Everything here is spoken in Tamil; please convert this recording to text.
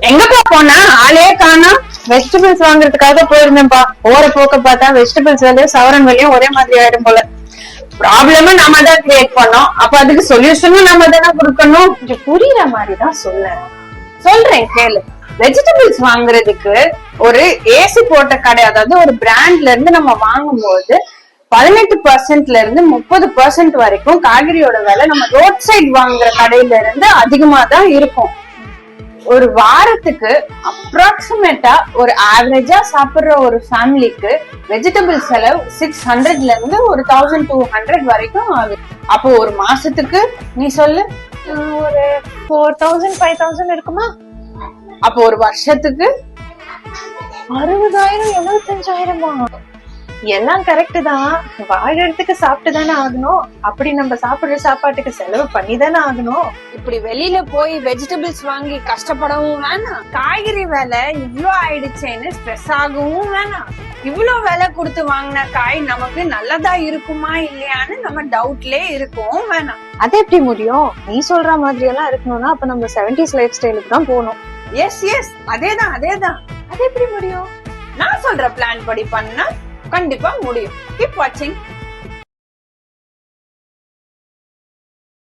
எங்கப்பா போனா ஆளே காணோம். வெஜிடபிள்ஸ் வாங்குறதுக்காக போயிருந்தேன்ப்பா. போற போக்க பார்த்தா வெஜிடபிள்ஸ் விலையும் சவரன் விலையும் ஒரே மாதிரி ஆயிடும் போல. ப்ராப்ளமும் நாம தான் கிரியேட் பண்ணோம். அப்ப அதுக்கு சொல்யூஷனும் நாம தானே கொடுக்கணும். கொஞ்சம் புரியுற மாதிரிதான் சொல்றேன் கேளு. வெஜிடபிள்ஸ் வாங்குறதுக்கு ஒரு ஏசி போட்ட கடை, அதாவது ஒரு பிராண்ட்ல இருந்து நம்ம வாங்கும் போது 18% இருந்து 30% வரைக்கும் காய்கறியோட விலை நம்ம ரோட் சைட் வாங்குற கடையில இருந்து அதிகமா தான் இருக்கும். ஒரு வாரத்துக்கு அப்ராக்சிமேட்டா ஒரு ஆவரேஜா சாப்பிடுற ஒரு ஃபேமிலிக்கு வெஜிடபிள் செலவு 600ல இருந்து ஒரு 1200 வரைக்கும் ஆகுது. அப்போ ஒரு மாசத்துக்கு நீ சொல்லு, ஒரு 4000 5000 இருக்குமா? அப்போ ஒரு வருஷத்துக்கு 60,000 75,000. எல்லாம் கரெக்ட் தான். வாழறதுக்கு சாப்பிட்டு தானே ஆகணும். அப்படி நம்ம சாப்பிடுற சாப்பாட்டுக்கு செலவு பண்ணி தானே ஆகணும். இப்படி வெளியில போய் வெஜிடபிள்ஸ் வாங்கி கஷ்டப்படவும் வேணாம், காய்கறி விலை இவ்ளோ ஆயிடுச்சேன்னு ஸ்ட்ரெஸ் ஆகவும் வேணாம். இவ்வளவு விலை கொடுத்து வாங்கின காய் நமக்கு நல்லதா இருக்குமா இல்லையான்னு நம்ம டவுட்லே இருக்கவும் வேணாம். அது எப்படி முடியும்? நீ சொல்ற மாதிரி எல்லாம் இருக்கணும்னா அப்ப நம்ம 70s லைஃப் ஸ்டைலுக்கு தான் போகணும். எஸ் அதேதான். அது எப்படி முடியும்? நான் சொல்ற பிளான் படி பண்ணா கண்டிப்பா முடியும். கீப் வாட்சிங்.